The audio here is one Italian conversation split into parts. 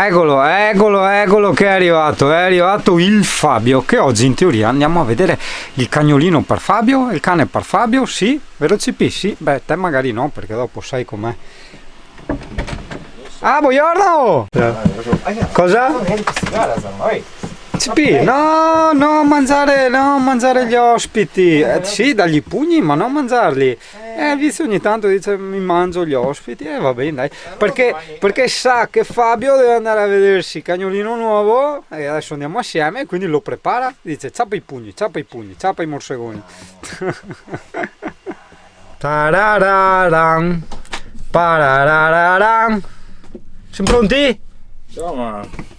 Eccolo che è arrivato il Fabio, che oggi in teoria andiamo a vedere il cagnolino per Fabio, il cane per Fabio, sì, vero CP? Sì, beh, te magari no, perché dopo sai com'è. Ah, buongiorno! Cosa? CP, no, mangiare gli ospiti. Sì, dagli pugni, ma non mangiarli. Il vizio ogni tanto dice mi mangio gli ospiti e va bene, dai. Perché sa che Fabio deve andare a vedersi il cagnolino nuovo e adesso andiamo assieme, quindi lo prepara, dice ciappa i pugni, ciappa i morsegoni. Tarararan, parararan. Siamo pronti? Insomma.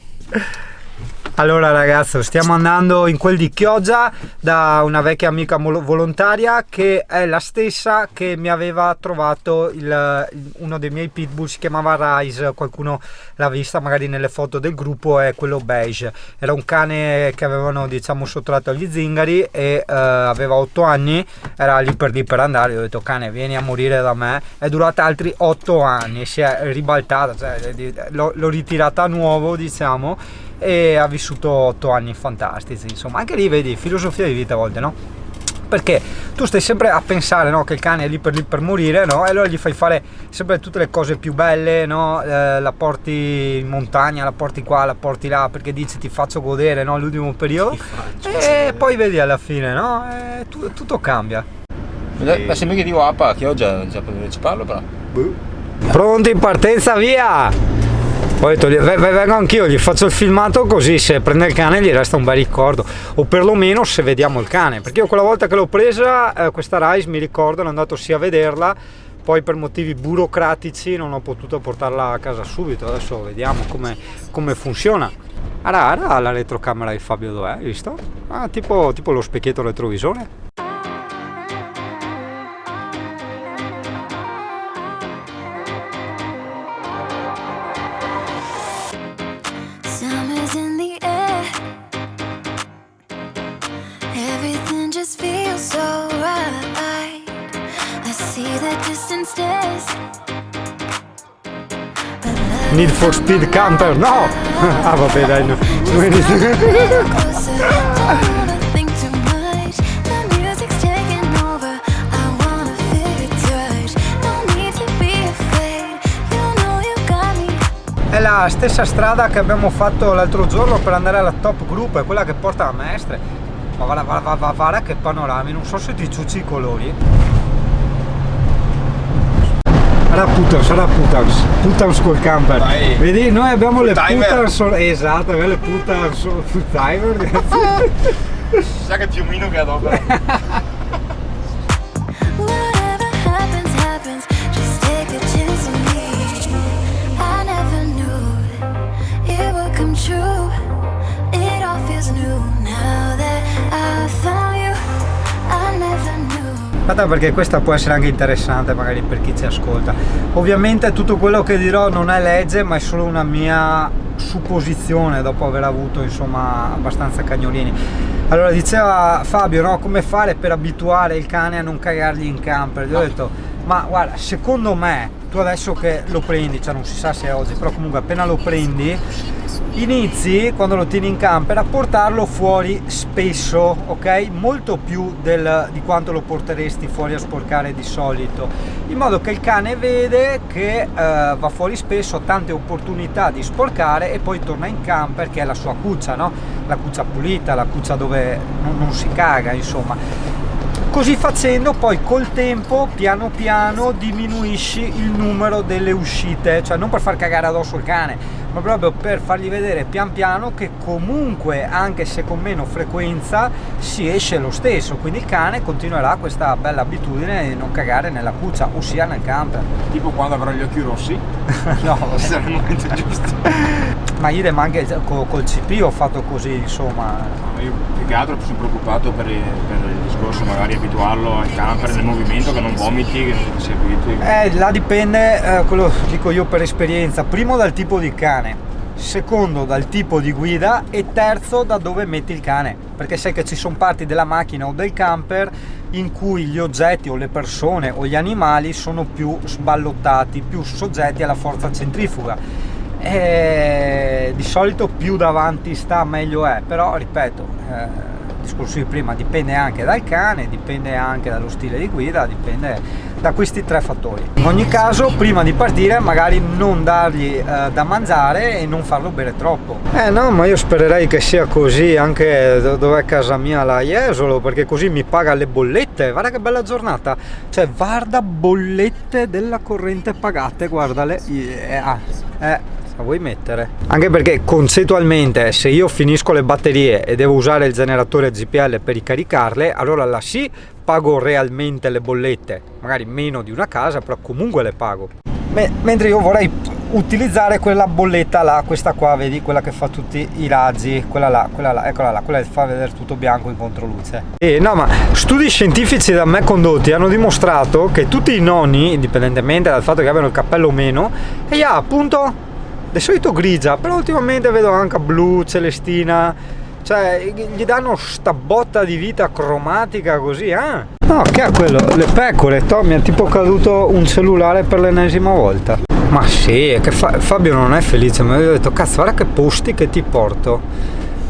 Allora ragazzi, stiamo andando in quel di Chioggia da una vecchia amica volontaria che è la stessa che mi aveva trovato uno dei miei pitbull, si chiamava Rise, qualcuno l'ha vista magari nelle foto del gruppo, è quello beige. Era un cane che avevano diciamo sottratto agli zingari e aveva 8 anni, era lì per andare, ho detto cane vieni a morire da me, è durata altri 8 anni, si è ribaltata, cioè, l'ho ritirata a nuovo diciamo, e ha vissuto 8 anni fantastici, insomma. Anche lì vedi filosofia di vita a volte, no? Perché tu stai sempre a pensare, no, che il cane è lì per morire, no? E allora gli fai fare sempre tutte le cose più belle, no? La porti in montagna, la porti qua, la porti là, perché dici ti faccio godere, no? L'ultimo periodo e poi vedi alla fine, no? Tutto cambia. Sembra che dico Appa, che ho già ci parlo però. Pronti in partenza, via! Ho detto vengo anch'io, gli faccio il filmato così se prende il cane gli resta un bel ricordo, o perlomeno se vediamo il cane, perché io quella volta che l'ho presa questa Rise mi ricordo ero andato sì a vederla, poi per motivi burocratici non ho potuto portarla a casa subito, adesso vediamo come funziona. Ara la retrocamera di Fabio dov'è, hai visto? Ah, tipo lo specchietto retrovisore. Need for Speed Camper, no! Ah vabbè dai, no. È la stessa strada che abbiamo fatto l'altro giorno per andare alla Top Group, è quella che porta a Mestre. Ma guarda che panorami, non so se ti ciucci i colori. Sarà Putans col camper. Vai. Vedi, noi abbiamo full le Putans, esatto, abbiamo le Putans full timer. Sa che piumino che adopera. Aspetta, perché questa può essere anche interessante magari per chi ci ascolta. Ovviamente tutto quello che dirò non è legge, ma è solo una mia supposizione dopo aver avuto insomma abbastanza cagnolini. Allora diceva Fabio, no, come fare per abituare il cane a non cagargli in camper? Gli ho detto ma guarda, secondo me tu adesso che lo prendi, cioè non si sa se è oggi, però comunque appena lo prendi inizi, quando lo tieni in camper, a portarlo fuori spesso, ok? Molto più di quanto lo porteresti fuori a sporcare di solito, in modo che il cane vede che va fuori spesso, ha tante opportunità di sporcare e poi torna in camper che è la sua cuccia, no? La cuccia pulita, la cuccia dove non si caga, insomma. Così facendo poi col tempo piano piano diminuisci il numero delle uscite, cioè non per far cagare addosso il cane, ma proprio per fargli vedere pian piano che comunque anche se con meno frequenza si esce lo stesso, quindi il cane continuerà questa bella abitudine di non cagare nella cuccia, ossia nel camper. Tipo quando avrà gli occhi rossi? No, sarà il momento giusto. Ma idem anche col CP ho fatto così, insomma. Io più che altro sono preoccupato per il discorso magari abituarlo al camper nel movimento, che non vomiti, che non si abitui. Là dipende, quello dico io per esperienza, primo dal tipo di cane, secondo dal tipo di guida e terzo da dove metti il cane, perché sai che ci sono parti della macchina o del camper in cui gli oggetti o le persone o gli animali sono più sballottati, più soggetti alla forza centrifuga. e di solito più davanti sta meglio è, però ripeto, discorso di prima, dipende anche dal cane, dipende anche dallo stile di guida, dipende da questi 3 fattori. In ogni caso, prima di partire magari non dargli da mangiare e non farlo bere troppo. No, ma io spererei che sia così anche dove è casa mia, la Jesolo, perché così mi paga le bollette. Guarda che bella giornata, cioè guarda, bollette della corrente pagate, guardale. La vuoi mettere? Anche perché concettualmente, se io finisco le batterie e devo usare il generatore GPL per ricaricarle, allora là sì pago realmente le bollette, magari meno di una casa, però comunque le pago. Mentre io vorrei utilizzare quella bolletta là, questa qua, vedi, quella che fa tutti i raggi, quella là, eccola là, quella che fa vedere tutto bianco in controluce. No, ma studi scientifici da me condotti hanno dimostrato che tutti i nonni, indipendentemente dal fatto che abbiano il cappello o meno, appunto di solito grigia, però ultimamente vedo anche blu, celestina, cioè gli danno sta botta di vita cromatica così, No, che è quello? Le pecore, mi è tipo caduto un cellulare per l'ennesima volta. Ma sì, è che Fabio non è felice, mi ho detto, cazzo, guarda che posti che ti porto.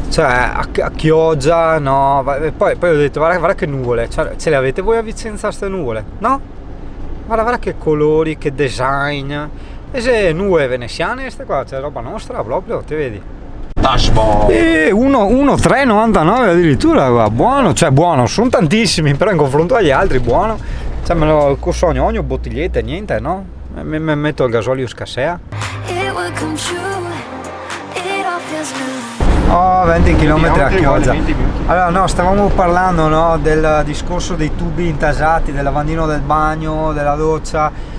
Cioè, a Chioggia, no, poi ho detto, guarda che nuvole, cioè, ce le avete voi a Vicenza ste nuvole? No? Guarda che colori, che design. E se nuvole veneziane, queste qua, c'è roba nostra proprio, te vedi? Dashboard! 1,399 addirittura, guarda, buono, cioè buono, sono tantissimi, però in confronto agli altri buono. Cioè me lo sogno, ogni bottigliette, niente, no? Mi metto il gasolio scassea. 20 km a Chioggia. Allora no, stavamo parlando, no, del discorso dei tubi intasati, del lavandino del bagno, della doccia.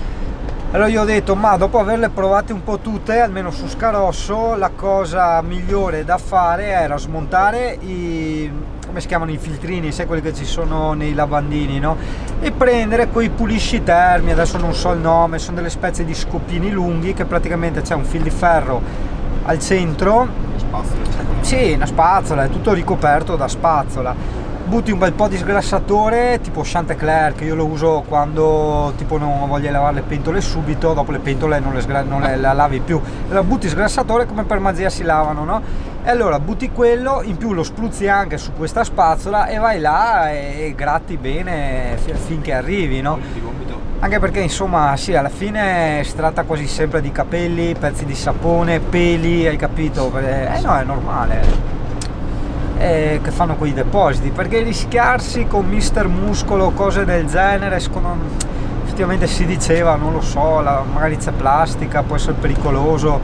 Allora io ho detto, ma dopo averle provate un po' tutte, almeno su Scarosso, la cosa migliore da fare era smontare come si chiamano, i filtrini, sai, quelli che ci sono nei lavandini, no? E prendere quei puliscitermi, adesso non so il nome, sono delle specie di scopini lunghi che praticamente c'è un fil di ferro al centro. Sì, una spazzola, è tutto ricoperto da spazzola. Butti un bel po' di sgrassatore tipo Chantecler, che io lo uso quando tipo non voglio lavare le pentole subito, dopo le pentole non le lavi più, allora butti sgrassatore come per magia si lavano, no? E allora butti quello, in più lo spruzzi anche su questa spazzola e vai là e gratti bene finché arrivi, no? Anche perché insomma sì, alla fine si tratta quasi sempre di capelli, pezzi di sapone, peli, hai capito? No, è normale. Che fanno quei depositi, perché rischiarsi con Mister Muscolo o cose del genere, effettivamente si diceva, non lo so, magari c'è plastica, può essere pericoloso,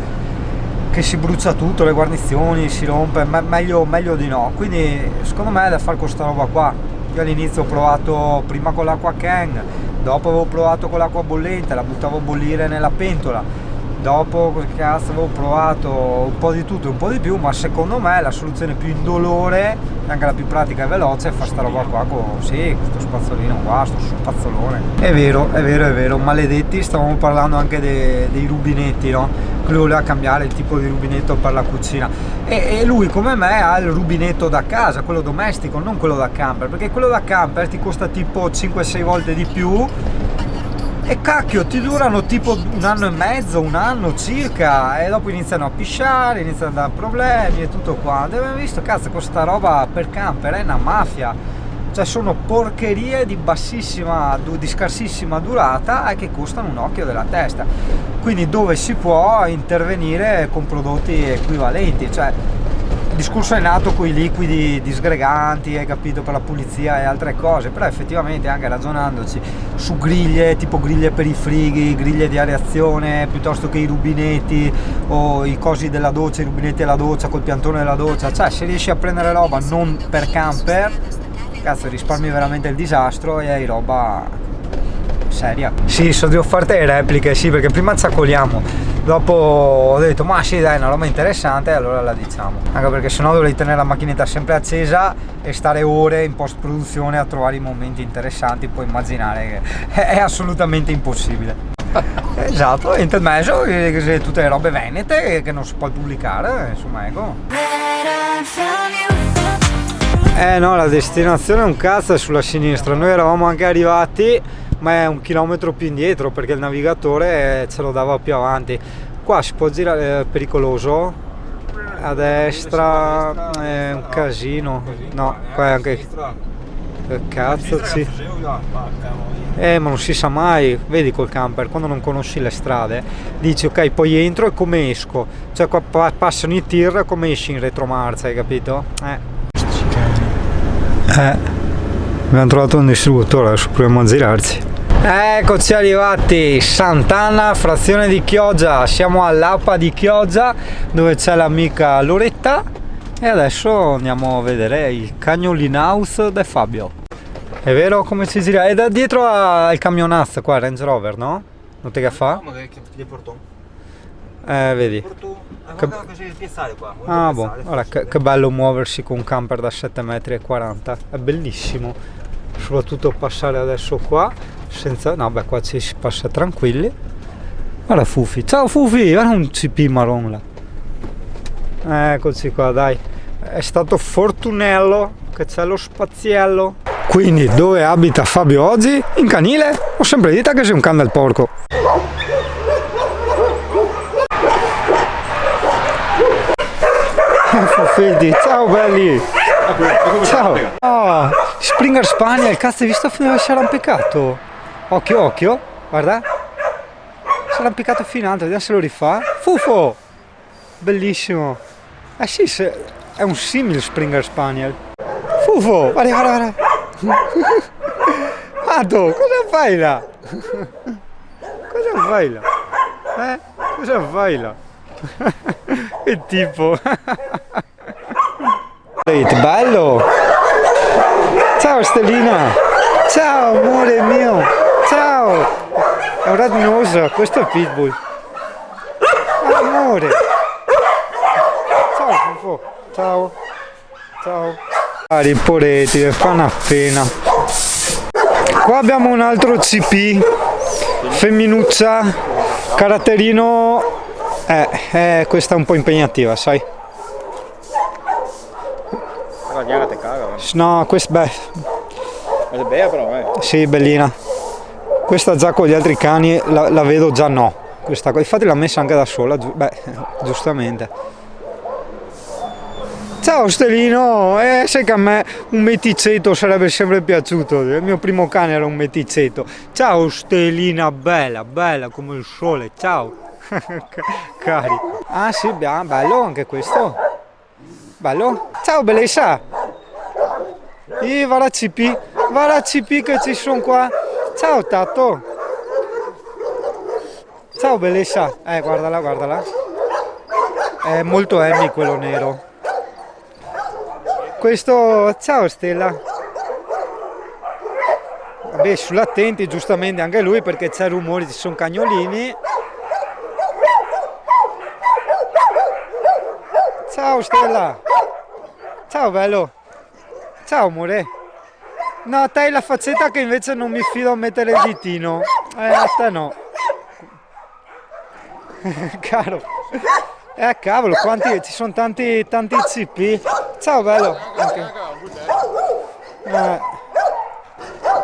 che si brucia tutto, le guarnizioni, si rompe, meglio di no. Quindi secondo me è da fare questa roba qua. Io all'inizio ho provato prima con l'acqua Ken, dopo avevo provato con l'acqua bollente, la buttavo a bollire nella pentola, dopo che cazzo avevo provato un po' di tutto e un po' di più, ma secondo me la soluzione più indolore e anche la più pratica e veloce è fare sta roba qua con questo spazzolino qua, sto spazzolone. È vero, maledetti. Stavamo parlando anche dei rubinetti, no? Lui voleva cambiare il tipo di rubinetto per la cucina e lui come me ha il rubinetto da casa, quello domestico, non quello da camper, perché quello da camper ti costa tipo 5-6 volte di più e cacchio ti durano tipo 1 anno e mezzo, 1 anno circa, e dopo iniziano a pisciare, iniziano a dare problemi e tutto qua. Abbiamo visto, cazzo, questa roba per camper è una mafia, cioè sono porcherie di scarsissima durata e che costano un occhio della testa. Quindi dove si può intervenire con prodotti equivalenti, cioè il discorso è nato con i liquidi disgreganti, hai capito, per la pulizia e altre cose, però effettivamente anche ragionandoci su griglie, tipo griglie per i frighi, griglie di areazione, piuttosto che i rubinetti o i cosi della doccia, i rubinetti della doccia col piantone della doccia, cioè se riesci a prendere roba non per camper, cazzo, risparmi veramente il disastro e hai roba seria. Sì, so di offerte repliche, sì, perché prima ciaccoliamo. Dopo ho detto, ma sì dai, è una roba interessante, allora la diciamo. Anche perché sennò dovrei tenere la macchinetta sempre accesa e stare ore in post produzione a trovare i momenti interessanti, puoi immaginare che è assolutamente impossibile. Esatto, e intermezzo tutte le robe venete che non si può pubblicare, insomma, ecco. No, la destinazione è un cazzo, è sulla sinistra. Noi eravamo anche arrivati, ma è 1 chilometro più indietro perché il navigatore ce lo dava più avanti. Qua si può girare, è pericoloso, a destra è un casino, no, qua è anche... Cazzo, sì. Ma non si sa mai, vedi col camper, quando non conosci le strade, dici ok, poi entro e come esco? Cioè qua passano i tir, come esci in retromarcia, hai capito? Abbiamo trovato un distributore, adesso proviamo a girarci. Eccoci arrivati, Sant'Anna, frazione di Chioggia, siamo all'Appa di Chioggia dove c'è l'amica Loretta e adesso andiamo a vedere il Cagnolin House di Fabio. È vero come si gira? È da dietro al camionazzo qua, Range Rover, no? Non te che fa? No, magari che portò. Vedi. Guarda così il piazzale qua. Ah, boh, guarda che bello muoversi con un camper da 7,40 metri, è bellissimo. Soprattutto passare adesso qua, senza... no, beh, qua ci si passa tranquilli. Guarda Fufi, ciao Fufi, guarda un CP marron là. Eccoci qua, dai. È stato fortunello che c'è lo spaziello. Quindi, dove abita Fabio oggi? In canile? Ho sempre detto che sei un can del porco. Fuffi, ciao belli! Ciao! Oh, Springer Spaniel, cazzo, hai visto finire si è arrampicato? Occhio, occhio, guarda! Si è arrampicato fino in alto, vediamo se lo rifà. Fufo! Bellissimo! Sì, è un simile Springer Spaniel. Fufo! Guarda, guarda, guarda! Ado, cosa fai là? Cosa fai là? Cosa fai là? Che tipo? Bello! Ciao Stellina! Ciao amore mio! Ciao! È un red nose, questo è Pitbull. Amore! Ciao Fufo! Ciao! Ciao! Cari poretti, mi fa una pena. Qua abbiamo un altro CP, femminuccia, caratterino, questa è un po' impegnativa, sai? No, questa, beh. È bella però, Sì, bellina. Questa già con gli altri cani la vedo già no. Questa, infatti l'ha messa anche da sola, giustamente. Ciao Stellino, sai che a me un meticeto sarebbe sempre piaciuto, il mio primo cane era un meticeto. Ciao Stellina, bella, bella come il sole, ciao. Cari. Ah sì, bello anche questo. Bello. Ciao bellezza. Vara CP che ci sono qua. Ciao Tatto. Ciao bellezza. Guardala, guardala. È molto Emmy quello nero. Questo, ciao Stella. Vabbè, sull'attenti giustamente anche lui perché c'è rumore, ci sono cagnolini. Ciao Stella. Ciao bello. Ciao amore. No, te hai la faccetta che invece non mi fido a mettere il ditino. A te no. Caro. Cavolo, quanti, ci sono tanti CP. Ciao bello.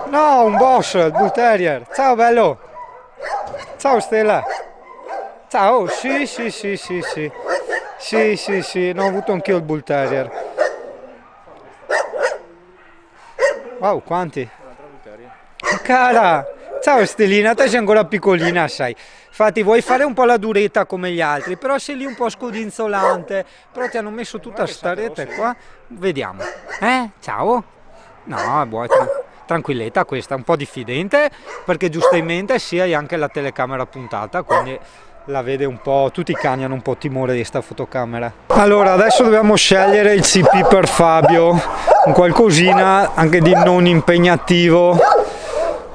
No, un boss, il Bull Terrier. Ciao bello. Ciao Stella. Ciao, sì. Sì, ne ho avuto anch'io il Bull Terrier. Wow, quanti? Cara. Ciao Stellina, te sei ancora piccolina, sai. Infatti vuoi fare un po' la duretta come gli altri, però sei lì un po' scodinzolante. Però ti hanno messo tutta sta rete qua. Vediamo. Ciao. No, è buona. Tranquilletta questa, un po' diffidente, perché giustamente sì, hai anche la telecamera puntata, quindi la vede un po', tutti i cani hanno un po' timore di sta fotocamera. Allora, adesso dobbiamo scegliere il CP per Fabio, un qualcosina anche di non impegnativo.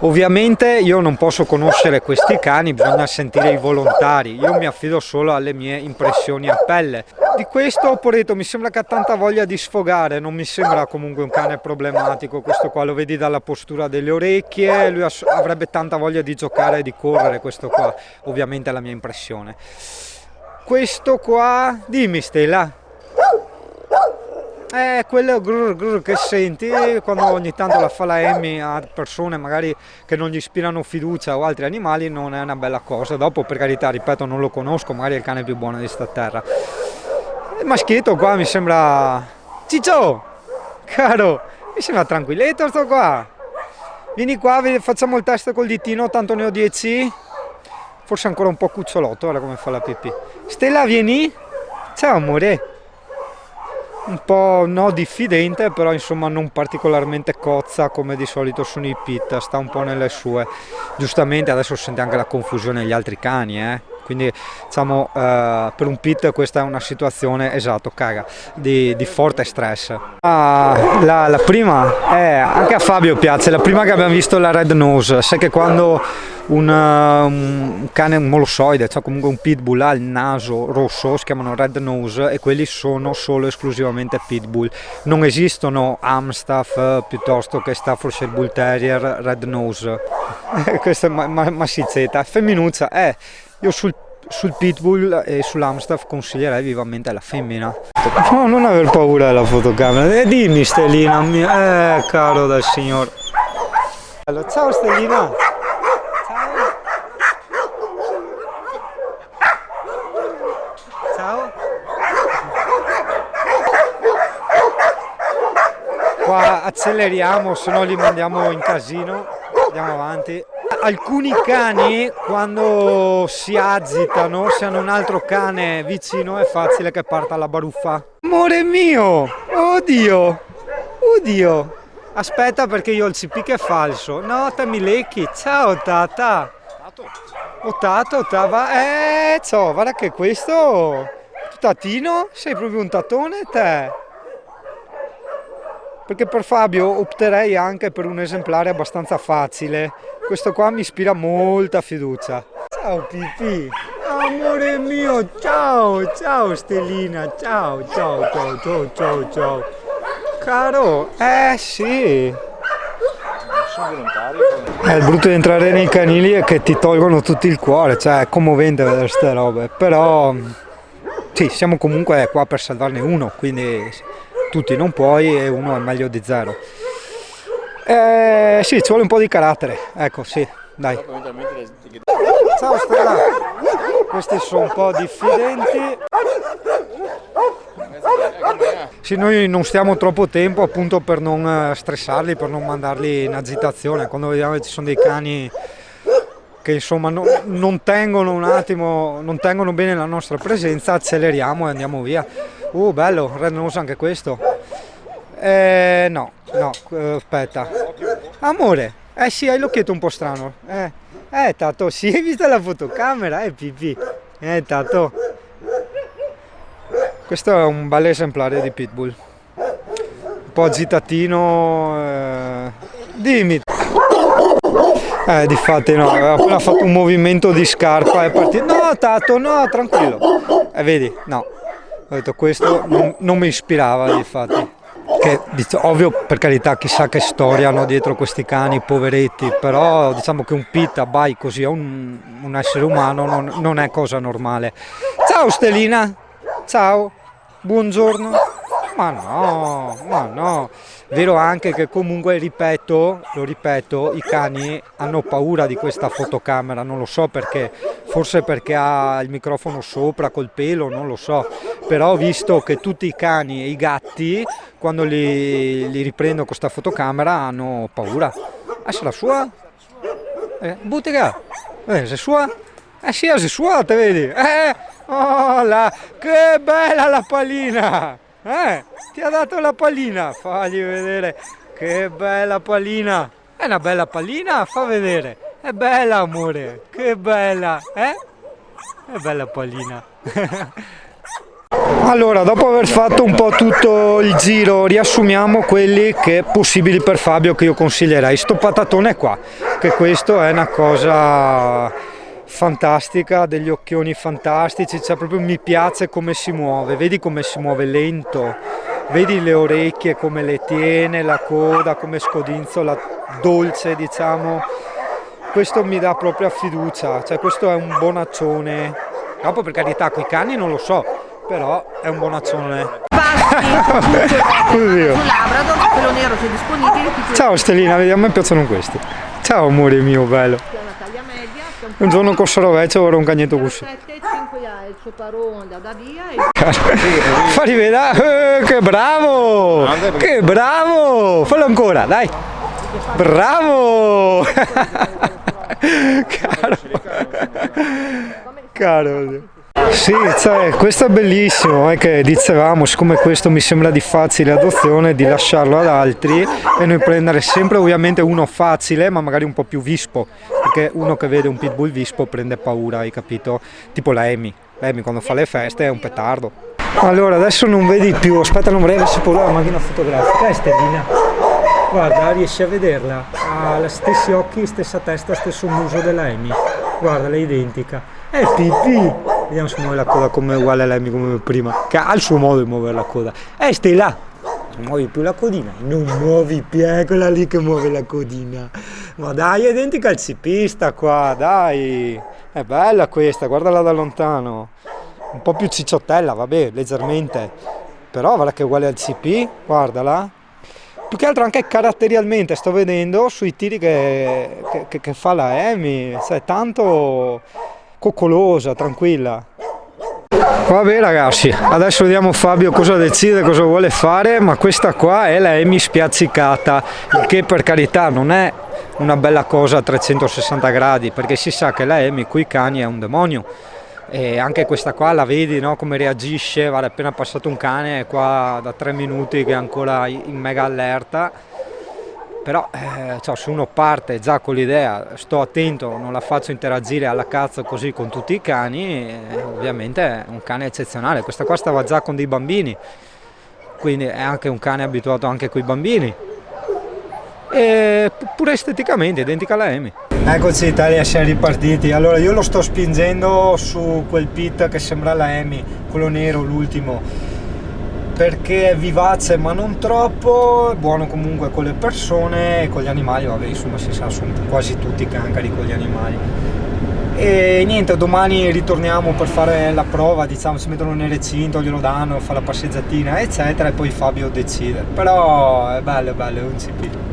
Ovviamente io non posso conoscere questi cani, bisogna sentire i volontari, io mi affido solo alle mie impressioni a pelle. Di questo Poreto mi sembra che ha tanta voglia di sfogare, non mi sembra comunque un cane problematico, questo qua lo vedi dalla postura delle orecchie, lui avrebbe tanta voglia di giocare e di correre, questo qua ovviamente è la mia impressione. Questo qua, dimmi Stella. È quello grrr, grrr che senti quando ogni tanto la fa la Emmy a persone magari che non gli ispirano fiducia o altri animali, non è una bella cosa. Dopo, per carità, ripeto, non lo conosco, magari è il cane più buono di sta terra. Il maschietto qua mi sembra... Ciccio! Caro, mi sembra tranquilletto sto qua. Vieni qua, facciamo il test col ditino, tanto ne ho 10. Forse ancora un po' cucciolotto, guarda come fa la pipì. Stella, vieni? Ciao amore. Un po' no diffidente, però insomma non particolarmente cozza come di solito sono i pit, sta un po' nelle sue. Giustamente adesso sente anche la confusione degli altri cani, quindi diciamo per un questa è una situazione, esatto, caga, di forte stress. La prima anche a Fabio piace, la prima che abbiamo visto è la Red Nose. Sai che quando un cane molossoide, cioè comunque un pitbull, ha il naso rosso, si chiamano Red Nose, e quelli sono solo esclusivamente pitbull. Non esistono Amstaff piuttosto che Staffordshire Bull Terrier Red Nose. Questa è massicetta, femminuccia. Io sul pitbull e sull'Amstaff consiglierei vivamente la femmina. No, non aver paura della fotocamera. Dimmi Stellina mia, caro del signor. Allora, ciao Stellina. Ciao. Qua acceleriamo, se no li mandiamo in casino. Andiamo avanti. Alcuni cani quando si agitano, se hanno un altro cane vicino, è facile che parta la baruffa. Amore mio! Oddio! Oddio! Aspetta, perché io ho il CP che è falso. No, te mi lecchi. Ciao Tata! Oh Tato, va. Ciao, guarda che questo... Tatino? Sei proprio un tatone te? Perché per Fabio opterei anche per un esemplare abbastanza facile. Questo qua mi ispira molta fiducia. Ciao Pipì, amore mio, ciao, ciao Stellina, ciao, ciao, ciao, ciao, ciao, ciao. Caro, sì. Sono volontario. Il brutto di entrare nei canili è che ti tolgono tutto il cuore, cioè è commovente vedere ste robe, però sì, siamo comunque qua per salvarne uno, quindi tutti non puoi e uno è meglio di zero. Sì, ci vuole un po' di carattere, ecco, sì, dai. Ciao Stella, questi sono un po' diffidenti. Sì, noi non stiamo troppo tempo appunto per non stressarli, per non mandarli in agitazione. Quando vediamo che ci sono dei cani che insomma non tengono un attimo, non tengono bene la nostra presenza, acceleriamo e andiamo via. Bello, Red Nose anche questo. No, aspetta. Amore, sì, hai l'occhietto un po' strano. Tato, sì, hai visto la fotocamera? Pipì. Tato. Questo è un bel esemplare di pitbull. Un po' agitatino. Dimmi. Difatti no, aveva appena fatto un movimento di scarpa e è partito. No, Tato, no, tranquillo. Vedi, no. Ho detto questo non mi ispirava, difatti. Che ovvio, per carità, chissà che storia hanno dietro questi cani, poveretti, però diciamo che un pit abbai così a un essere umano non è cosa normale. Ciao Stellina, ciao, buongiorno. Ma no. Vero anche che comunque, lo ripeto, i cani hanno paura di questa fotocamera, non lo so perché, forse perché ha il microfono sopra col pelo, non lo so, però ho visto che tutti i cani e i gatti, quando li riprendo con questa fotocamera, hanno paura. Se la sua? Buttega? Se sua? Sì, se sua, te vedi? Oh là, che bella la pallina! Ti ha dato la pallina, fagli vedere, che bella pallina, è una bella pallina, fa vedere, è bella amore, che bella, è bella pallina. Allora, dopo aver fatto un po' tutto il giro, riassumiamo quelli che possibili per Fabio che io consiglierei. Sto patatone qua, che questo è una cosa fantastica, degli occhioni fantastici, cioè proprio mi piace come si muove, vedi come si muove lento, vedi le orecchie come le tiene, la coda come scodinzola, dolce diciamo, questo mi dà proprio fiducia, cioè questo è un bonaccione. Dopo per carità coi cani non lo so, però è un bonaccione. Oddio. Sul Labrador, quello nero se è disponibile. Ciao Stellina, vedi, a me piacciono questi. Ciao amore mio bello. C'è una taglia media, c'è Un giorno con Soroveccio avrò un cagnetto così. 7, 5 ha il suo parone da via e Fai vedere, che bravo! Che bravo! Fallo ancora, dai! Bravo! Caro! Caro! Sì, cioè, questo è bellissimo, è che dicevamo, siccome questo mi sembra di facile adozione, di lasciarlo ad altri e noi prendere sempre ovviamente uno facile ma magari un po' più vispo, perché uno che vede un pitbull vispo prende paura, hai capito? Tipo la Amy quando fa le feste è un petardo. Allora adesso non vedi più, aspetta, non vorrei avessi paura la macchina fotografica, è Stellina. Guarda, riesci a vederla, ha gli stessi occhi, stessa testa, stesso muso della Amy. Guarda, è identica. È pipì. Vediamo se muove la coda come uguale all'Amy come prima. Che ha il suo modo di muovere la coda. Stai là. Non muovi più la codina. Non muovi più, è quella lì che muove la codina. Ma dai, è identica al cipista qua, dai. È bella questa, guardala da lontano. Un po' più cicciottella, vabbè, leggermente. Però guarda che è uguale al CP, guardala. Più che altro anche caratterialmente sto vedendo sui tiri che fa la Amy, cioè tanto coccolosa, tranquilla. Vabbè ragazzi, adesso vediamo Fabio cosa decide, cosa vuole fare, ma questa qua è la Amy spiazzicata, il che per carità non è una bella cosa a 360 gradi, perché si sa che la Amy coi cani è un demonio. E anche questa qua la vedi, no? Come reagisce, vale, appena passato un cane qua da 3 minuti che è ancora in mega allerta, però cioè, se uno parte già con l'idea sto attento, non la faccio interagire alla cazzo così con tutti i cani, ovviamente è un cane eccezionale. Questa qua stava già con dei bambini, quindi è anche un cane abituato anche coi bambini, e pure esteticamente identica alla Amy. Eccoci Italia, siamo ripartiti. Allora io lo sto spingendo su quel pit che sembra la Amy, quello nero, l'ultimo, perché è vivace ma non troppo, è buono comunque con le persone e con gli animali, vabbè insomma si sa, sono quasi tutti cancari con gli animali. E niente, domani ritorniamo per fare la prova, diciamo, ci mettono nel recinto, glielo danno, fa la passeggiatina eccetera e poi Fabio decide. Però è bello, è un CP.